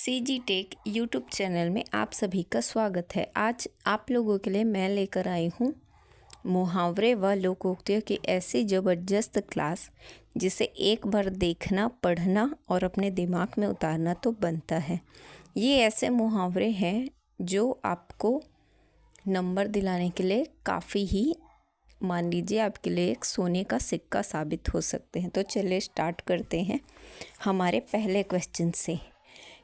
CG take YouTube channel में आप सभी का स्वागत है। आज आप लोगों के लिए मैं लेकर आई हूँ मुहावरे व लोकोक्तियों की ऐसी ज़बरदस्त क्लास जिसे एक बार देखना, पढ़ना और अपने दिमाग में उतारना तो बनता है। ये ऐसे मुहावरे हैं जो आपको नंबर दिलाने के लिए काफ़ी ही, मान लीजिए, आपके लिए एक सोने का सिक्का साबित हो सकते हैं। तो चलिए स्टार्ट करते हैं हमारे पहले क्वेश्चन से।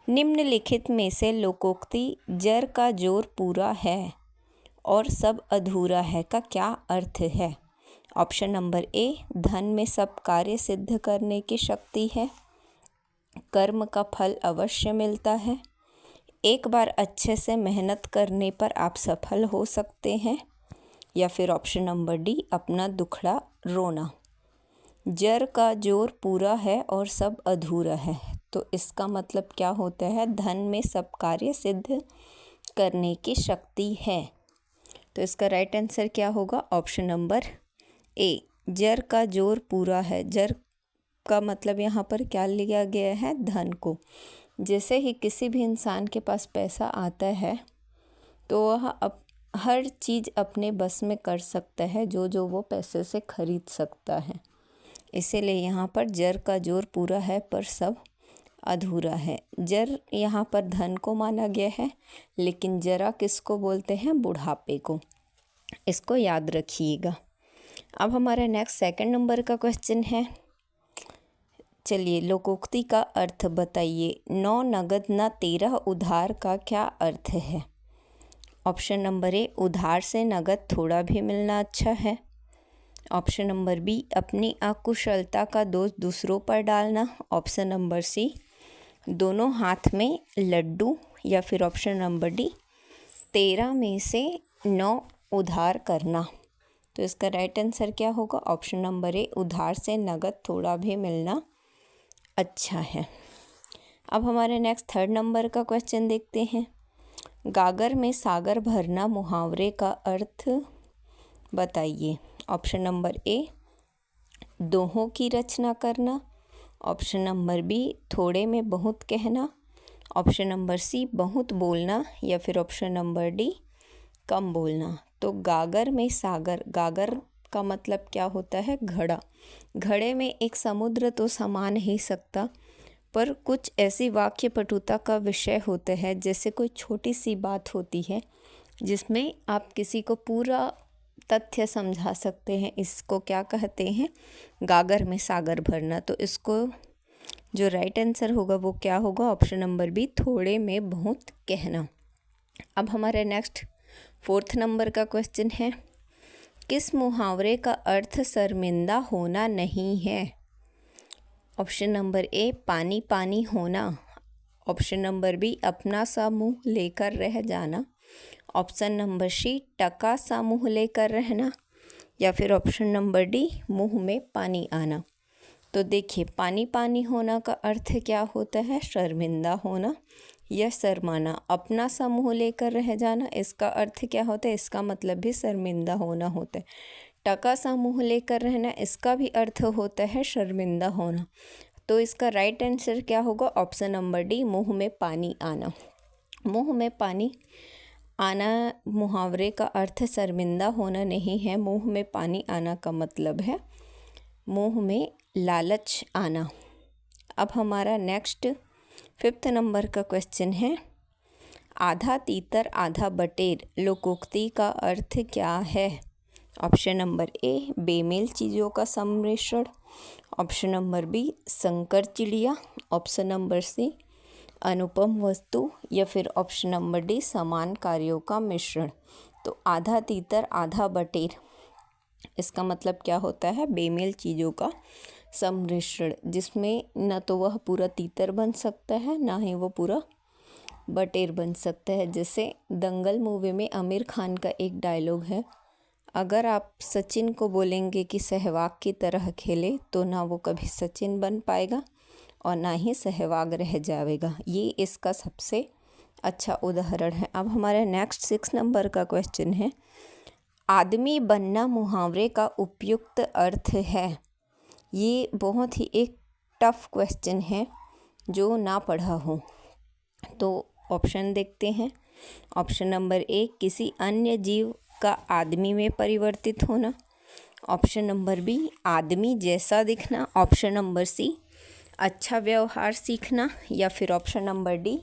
निम्नलिखित में से लोकोक्ति जर का जोर पूरा है और सब अधूरा है का क्या अर्थ है? ऑप्शन नंबर ए, धन में सब कार्य सिद्ध करने की शक्ति है, कर्म का फल अवश्य मिलता है, एक बार अच्छे से मेहनत करने पर आप सफल हो सकते हैं, या फिर ऑप्शन नंबर डी, अपना दुखड़ा रोना। जर का जोर पूरा है और सब अधूरा है, तो इसका मतलब क्या होता है? धन में सब कार्य सिद्ध करने की शक्ति है। तो इसका राइट आंसर क्या होगा? ऑप्शन नंबर ए, जर का जोर पूरा है। जर का मतलब यहाँ पर क्या लिया गया है? धन को। जैसे ही किसी भी इंसान के पास पैसा आता है तो वह हर चीज़ अपने बस में कर सकता है जो वो पैसे से खरीद सकता है। इसीलिए यहाँ पर जर का जोर पूरा है पर सब अधूरा है। जर यहाँ पर धन को माना गया है, लेकिन जरा किसको बोलते हैं? बुढ़ापे को। इसको याद रखिएगा। अब हमारा नेक्स्ट सेकंड नंबर का क्वेश्चन है। चलिए, लोकोक्ति का अर्थ बताइए। 9 नगद न 13 उधार का क्या अर्थ है? ऑप्शन नंबर ए, उधार से नगद थोड़ा भी मिलना अच्छा है। ऑप्शन नंबर बी, अपनी अकुशलता का दोष दूसरों पर डालना। ऑप्शन नंबर सी, दोनों हाथ में लड्डू, या फिर ऑप्शन नंबर डी, 13 में से 9 उधार करना। तो इसका राइट आंसर क्या होगा? ऑप्शन नंबर ए, उधार से नगद थोड़ा भी मिलना अच्छा है। अब हमारे नेक्स्ट थर्ड नंबर का क्वेश्चन देखते हैं। गागर में सागर भरना मुहावरे का अर्थ बताइए। ऑप्शन नंबर ए, दोहों की रचना करना। ऑप्शन नंबर बी, थोड़े में बहुत कहना। ऑप्शन नंबर सी, बहुत बोलना, या फिर ऑप्शन नंबर डी, कम बोलना। तो गागर में सागर, गागर का मतलब क्या होता है? घड़ा। घड़े में एक समुद्र तो समा नहीं सकता, पर कुछ ऐसी वाक्य पटुता का विषय होता है, जैसे कोई छोटी सी बात होती है जिसमें आप किसी को पूरा तथ्य समझा सकते हैं। इसको क्या कहते हैं? गागर में सागर भरना। तो इसको जो राइट आंसर होगा वो क्या होगा? ऑप्शन नंबर बी, थोड़े में बहुत कहना। अब हमारे नेक्स्ट फोर्थ नंबर का क्वेश्चन है। किस मुहावरे का अर्थ शर्मिंदा होना नहीं है? ऑप्शन नंबर ए, पानी पानी होना। ऑप्शन नंबर बी, अपना सा मुंह लेकर रह जाना। ऑप्शन नंबर सी, टका सा मुंह लेकर रहना, या फिर ऑप्शन नंबर डी, मुंह में पानी आना। तो देखिए, पानी पानी होना का अर्थ क्या होता है? शर्मिंदा होना या शर्माना। अपना सा मुंह लेकर रह जाना, इसका अर्थ क्या होता है? इसका मतलब भी शर्मिंदा होना होता है। टका सा मुंह लेकर रहना, इसका भी अर्थ होता है शर्मिंदा होना। तो इसका राइट आंसर क्या होगा? ऑप्शन नंबर डी, मुंह में पानी आना। मुंह में पानी आना मुहावरे का अर्थ शर्मिंदा होना नहीं है। मुंह में पानी आना का मतलब है मुंह में लालच आना। अब हमारा नेक्स्ट फिफ्थ नंबर का क्वेश्चन है। आधा तीतर आधा बटेर लोकोक्ति का अर्थ क्या है? ऑप्शन नंबर ए, बेमेल चीज़ों का सम्मिश्रण। ऑप्शन नंबर बी, संकर चिड़िया। ऑप्शन नंबर सी, अनुपम वस्तु, या फिर ऑप्शन नंबर डी, समान कार्यों का मिश्रण। तो आधा तीतर आधा बटेर, इसका मतलब क्या होता है? बेमेल चीज़ों का सम्मिश्रण, जिसमें न तो वह पूरा तीतर बन सकता है, ना ही वो पूरा बटेर बन सकता है। जैसे दंगल मूवी में आमिर खान का एक डायलॉग है, अगर आप सचिन को बोलेंगे कि सहवाग की तरह खेले, तो ना वो कभी सचिन बन पाएगा और ना ही सहवाग रह जाएगा। ये इसका सबसे अच्छा उदाहरण है। अब हमारे नेक्स्ट 6 नंबर का क्वेश्चन है। आदमी बनना मुहावरे का उपयुक्त अर्थ है। ये बहुत ही एक टफ क्वेश्चन है जो ना पढ़ा हो तो ऑप्शन देखते हैं। ऑप्शन नंबर ए, किसी अन्य जीव का आदमी में परिवर्तित होना। ऑप्शन नंबर बी, आदमी जैसा दिखना। ऑप्शन नंबर सी, अच्छा व्यवहार सीखना। या फिर ऑप्शन नंबर डी,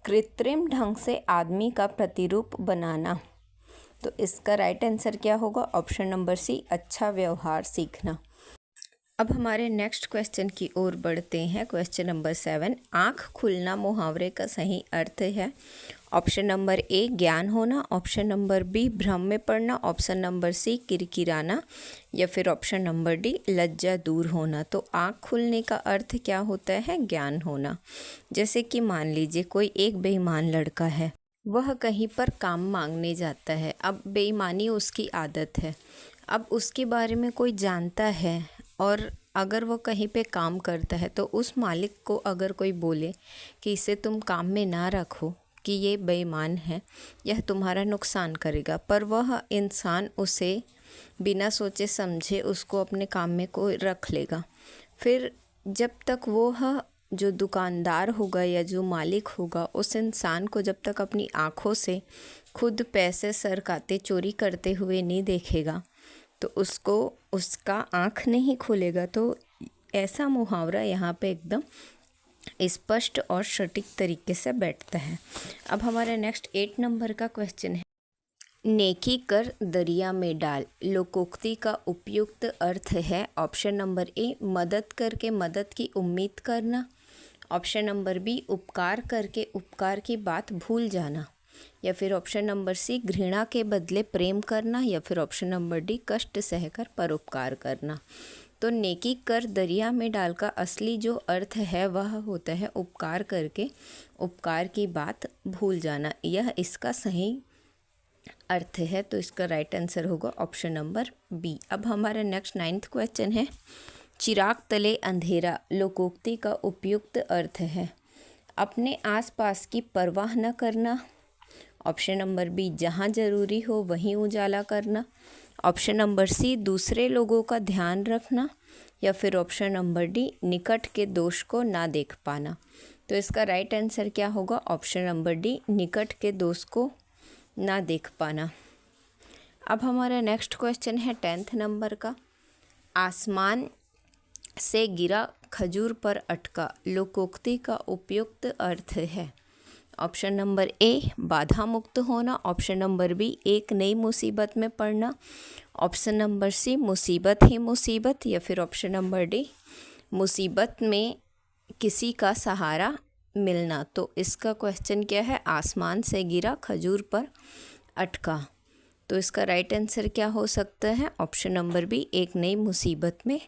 कृत्रिम ढंग से आदमी का प्रतिरूप बनाना। तो इसका राइट आंसर क्या होगा? ऑप्शन नंबर सी, अच्छा व्यवहार सीखना। अब हमारे नेक्स्ट क्वेश्चन की ओर बढ़ते हैं। क्वेश्चन नंबर 7, आँख खुलना मुहावरे का सही अर्थ है। ऑप्शन नंबर ए, ज्ञान होना। ऑप्शन नंबर बी, भ्रम में पड़ना। ऑप्शन नंबर सी, किरकिराना। या फिर ऑप्शन नंबर डी, लज्जा दूर होना। तो आँख खुलने का अर्थ क्या होता है? ज्ञान होना। जैसे कि मान लीजिए कोई एक बेईमान लड़का है, वह कहीं पर काम मांगने जाता है। अब बेईमानी उसकी आदत है। अब उसके बारे में कोई जानता है और अगर वो कहीं पे काम करता है तो उस मालिक को अगर कोई बोले कि इसे तुम काम में ना रखो कि ये बेईमान है, यह तुम्हारा नुकसान करेगा, पर वह इंसान उसे बिना सोचे समझे उसको अपने काम में कोई रख लेगा। फिर जब तक वह जो दुकानदार होगा या जो मालिक होगा उस इंसान को जब तक अपनी आँखों से खुद पैसे सरकाते चोरी करते हुए नहीं देखेगा तो उसको उसका आँख नहीं खुलेगा। तो ऐसा मुहावरा यहाँ पे एकदम स्पष्ट और सटीक तरीके से बैठता है। अब हमारा नेक्स्ट 8 नंबर का क्वेश्चन है, नेकी कर दरिया में डाल लोकोक्ति का उपयुक्त अर्थ है। ऑप्शन नंबर ए, मदद करके मदद की उम्मीद करना। ऑप्शन नंबर बी, उपकार करके उपकार की बात भूल जाना। या फिर ऑप्शन नंबर सी, घृणा के बदले प्रेम करना। या फिर ऑप्शन नंबर डी, कष्ट सहकर परोपकार करना। तो नेकी कर दरिया में डाल का असली जो अर्थ है वह होता है उपकार करके उपकार की बात भूल जाना। यह इसका सही अर्थ है। तो इसका राइट आंसर होगा ऑप्शन नंबर बी। अब हमारा नेक्स्ट 9th क्वेश्चन है, चिराग तले अंधेरा लोकोक्ति का उपयुक्त अर्थ है। अपने आसपास की परवाह न करना। ऑप्शन नंबर बी, जहाँ जरूरी हो वहीं उजाला करना। ऑप्शन नंबर सी, दूसरे लोगों का ध्यान रखना। या फिर ऑप्शन नंबर डी, निकट के दोष को ना देख पाना। तो इसका राइट आंसर क्या होगा? ऑप्शन नंबर डी, निकट के दोष को ना देख पाना। अब हमारा नेक्स्ट क्वेश्चन है 10th नंबर का, आसमान से गिरा खजूर पर अटका लोकोक्ति का उपयुक्त अर्थ है। ऑप्शन नंबर ए, बाधा मुक्त होना। ऑप्शन नंबर बी, एक नई मुसीबत में पड़ना। ऑप्शन नंबर सी, मुसीबत ही मुसीबत। या फिर ऑप्शन नंबर डी, मुसीबत में किसी का सहारा मिलना। तो इसका क्वेश्चन क्या है? आसमान से गिरा खजूर पर अटका। तो इसका राइट आंसर क्या हो सकता है? ऑप्शन नंबर बी, एक नई मुसीबत में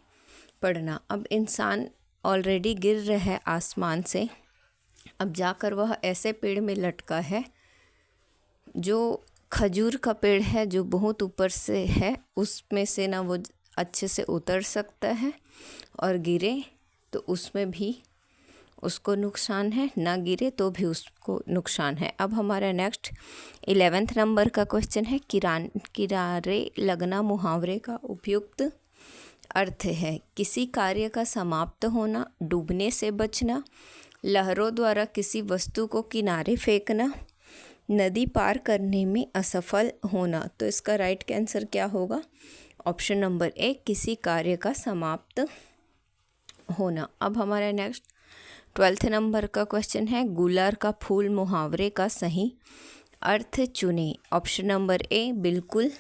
पड़ना। अब इंसान ऑलरेडी गिर रहा है आसमान से, अब जाकर वह ऐसे पेड़ में लटका है जो खजूर का पेड़ है जो बहुत ऊपर से है, उसमें से ना वो अच्छे से उतर सकता है और गिरे तो उसमें भी उसको नुकसान है, ना गिरे तो भी उसको नुकसान है। अब हमारा नेक्स्ट 11th नंबर का क्वेश्चन है, किनारे लगना मुहावरे का उपयुक्त अर्थ है। किसी कार्य का समाप्त होना, डूबने से बचना, लहरों द्वारा किसी वस्तु को किनारे फेंकना, नदी पार करने में असफल होना। तो इसका राइट आंसर क्या होगा? ऑप्शन नंबर ए, किसी कार्य का समाप्त होना। अब हमारा नेक्स्ट 12th नंबर का क्वेश्चन है, गुलार का फूल मुहावरे का सही अर्थ चुने। ऑप्शन नंबर ए, बिल्कुल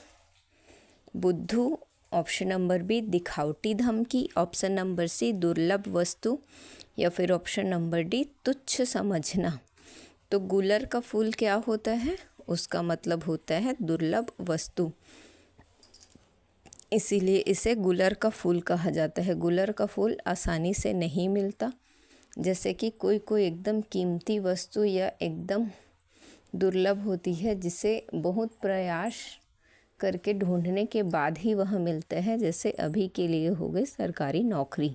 बुद्धू। ऑप्शन नंबर बी, दिखावटी धमकी। ऑप्शन नंबर सी, दुर्लभ वस्तु। या फिर ऑप्शन नंबर डी, तुच्छ समझना। तो गुलर का फूल क्या होता है? उसका मतलब होता है दुर्लभ वस्तु, इसीलिए इसे गुलर का फूल कहा जाता है। गुलर का फूल आसानी से नहीं मिलता, जैसे कि कोई कोई एकदम कीमती वस्तु या एकदम दुर्लभ होती है जिसे बहुत प्रयास करके ढूंढने के बाद ही वह मिलता है। जैसे अभी के लिए हो गई सरकारी नौकरी,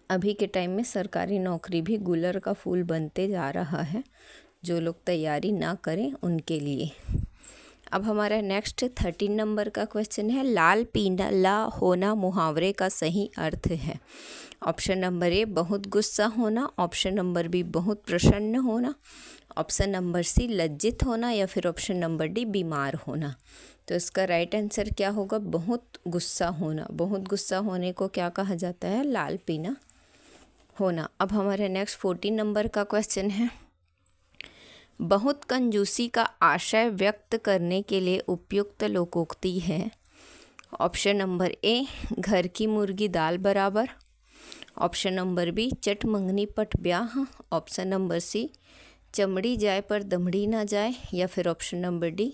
अभी के टाइम में सरकारी नौकरी भी गुलर का फूल बनते जा रहा है, जो लोग तैयारी ना करें उनके लिए। अब हमारा नेक्स्ट 13 नंबर का क्वेश्चन है, लाल पीला होना मुहावरे का सही अर्थ है। ऑप्शन नंबर ए बहुत गुस्सा होना, ऑप्शन नंबर बी बहुत प्रसन्न होना, ऑप्शन नंबर सी लज्जित होना, या फिर ऑप्शन नंबर डी बीमार होना। तो इसका राइट आंसर क्या होगा? बहुत गुस्सा होना। बहुत गुस्सा होने को क्या कहा जाता है? लाल पीला होना। अब हमारे नेक्स्ट 14 नंबर का क्वेश्चन है, बहुत कंजूसी का आशय व्यक्त करने के लिए उपयुक्त लोकोक्ति है। ऑप्शन नंबर ए घर की मुर्गी दाल बराबर, ऑप्शन नंबर बी चट मंगनी पट ब्याह, ऑप्शन नंबर सी चमड़ी जाए पर दमड़ी ना जाए, या फिर ऑप्शन नंबर डी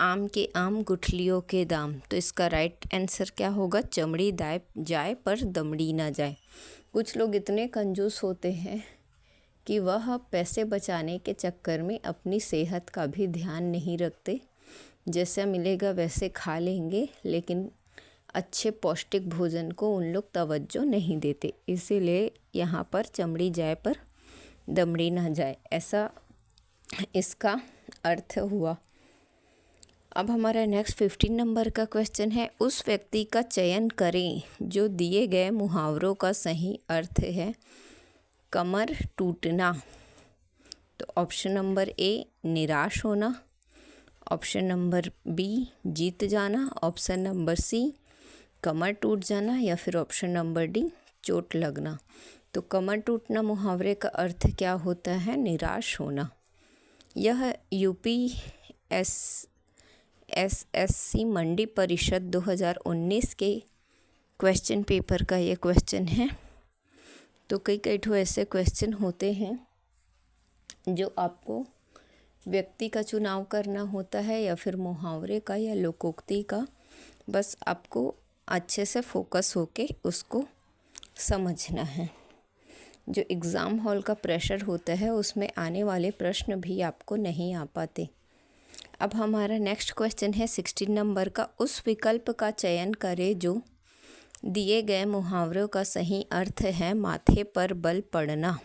आम के आम गुठलियों के दाम। तो इसका राइट आंसर क्या होगा? चमड़ी जाए पर दमड़ी ना जाए। कुछ लोग इतने कंजूस होते हैं कि वह पैसे बचाने के चक्कर में अपनी सेहत का भी ध्यान नहीं रखते। जैसा मिलेगा वैसे खा लेंगे, लेकिन अच्छे पौष्टिक भोजन को उन लोग तवज्जो नहीं देते। इसीलिए यहाँ पर चमड़ी जाए पर दमड़ी ना जाए, ऐसा इसका अर्थ हुआ। अब हमारा नेक्स्ट 15 नंबर का क्वेश्चन है, उस व्यक्ति का चयन करें जो दिए गए मुहावरों का सही अर्थ है। कमर टूटना। तो ऑप्शन नंबर ए निराश होना, ऑप्शन नंबर बी जीत जाना, ऑप्शन नंबर सी कमर टूट जाना, या फिर ऑप्शन नंबर डी चोट लगना। तो कमर टूटना मुहावरे का अर्थ क्या होता है? निराश होना। यह SSC मंडी परिषद 2019 के क्वेश्चन पेपर का ये क्वेश्चन है। तो कई ठो ऐसे क्वेश्चन होते हैं जो आपको व्यक्ति का चुनाव करना होता है या फिर मुहावरे का या लोकोक्ति का। बस आपको अच्छे से फोकस होके उसको समझना है। जो एग्ज़ाम हॉल का प्रेशर होता है उसमें आने वाले प्रश्न भी आपको नहीं आ पाते। अब हमारा नेक्स्ट क्वेश्चन है 16 नंबर का, उस विकल्प का चयन करें जो दिए गए मुहावरों का सही अर्थ है। माथे पर बल पड़ना।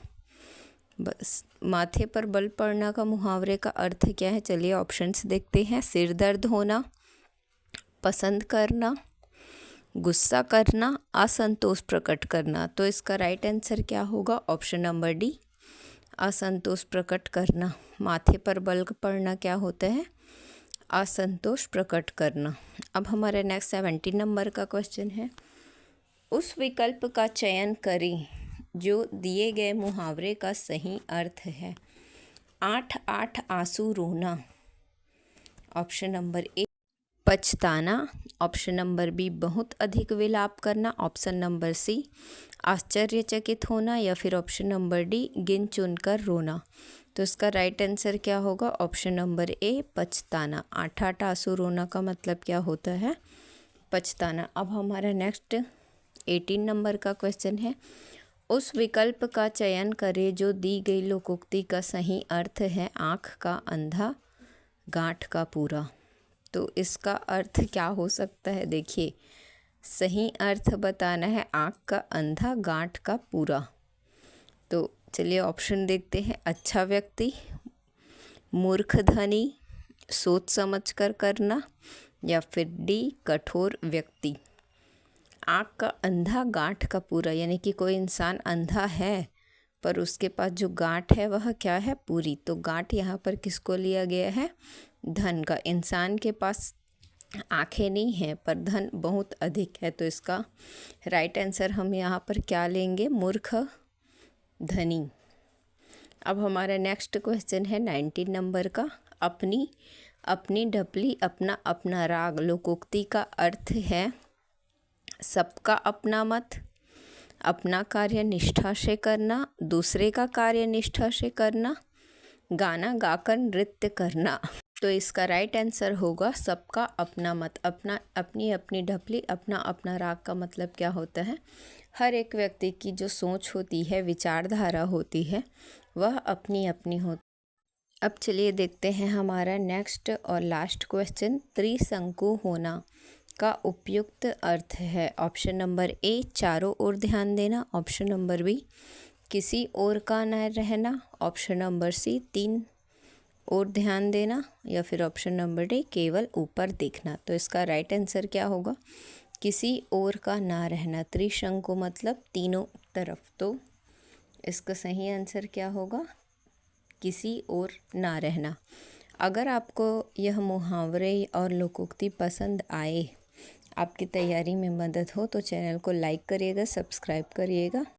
बस माथे पर बल पड़ना का मुहावरे का अर्थ क्या है? चलिए ऑप्शंस देखते हैं। सिर दर्द होना, पसंद करना, गुस्सा करना, असंतोष प्रकट करना। तो इसका राइट आंसर क्या होगा? ऑप्शन नंबर डी असंतोष प्रकट करना। माथे पर बल पड़ना क्या होता है? असंतोष प्रकट करना। अब हमारे नेक्स्ट 17 नंबर का क्वेश्चन है, उस विकल्प का चयन करें जो दिए गए मुहावरे का सही अर्थ है। 8 आंसू रोना। ऑप्शन नंबर ए पछताना, ऑप्शन नंबर बी बहुत अधिक विलाप करना, ऑप्शन नंबर सी आश्चर्यचकित होना, या फिर ऑप्शन नंबर डी गिन चुनकर रोना। तो इसका राइट आंसर क्या होगा? ऑप्शन नंबर ए पछताना। 8 आंसू रोना का मतलब क्या होता है? पछताना। अब हमारा नेक्स्ट 18 नंबर का क्वेश्चन है, उस विकल्प का चयन करें जो दी गई लोकोक्ति का सही अर्थ है। आँख का अंधा गांठ का पूरा। तो इसका अर्थ क्या हो सकता है? देखिए, सही अर्थ बताना है आँख का अंधा गांठ का पूरा। तो चलिए ऑप्शन देखते हैं। अच्छा व्यक्ति, मूर्ख धनी, सोच समझ कर करना, या फिर डी कठोर व्यक्ति। आँख का अंधा गांठ का पूरा, यानी कि कोई इंसान अंधा है पर उसके पास जो गांठ है वह क्या है? पूरी। तो गांठ यहाँ पर किसको लिया गया है? धन का। इंसान के पास आँखें नहीं हैं पर धन बहुत अधिक है। तो इसका राइट आंसर हम यहाँ पर क्या लेंगे? मूर्ख धनी। अब हमारा नेक्स्ट क्वेश्चन है 19 नंबर का, अपनी ढपली अपना अपना राग। लोकोक्ति का अर्थ है सबका अपना मत, अपना कार्य निष्ठा से करना, दूसरे का कार्य निष्ठा से करना, गाना गाकर नृत्य करना। तो इसका राइट आंसर होगा सबका अपना मत। अपनी अपनी ढपली अपना अपना राग का मतलब क्या होता है? हर एक व्यक्ति की जो सोच होती है, विचारधारा होती है, वह अपनी अपनी होती। अब चलिए देखते हैं हमारा नेक्स्ट और लास्ट क्वेश्चन, त्रिशंकु होना का उपयुक्त अर्थ है। ऑप्शन नंबर ए चारों ओर ध्यान देना, ऑप्शन नंबर बी किसी और का न रहना, ऑप्शन नंबर सी 3 और ध्यान देना, या फिर ऑप्शन नंबर डी केवल ऊपर देखना। तो इसका राइट आंसर क्या होगा? किसी और का ना रहना। त्रिशंकु मतलब तीनों तरफ, तो इसका सही आंसर क्या होगा? किसी और ना रहना। अगर आपको यह मुहावरे और लोकोक्ति पसंद आए, आपकी तैयारी में मदद हो, तो चैनल को लाइक करिएगा, सब्सक्राइब करिएगा।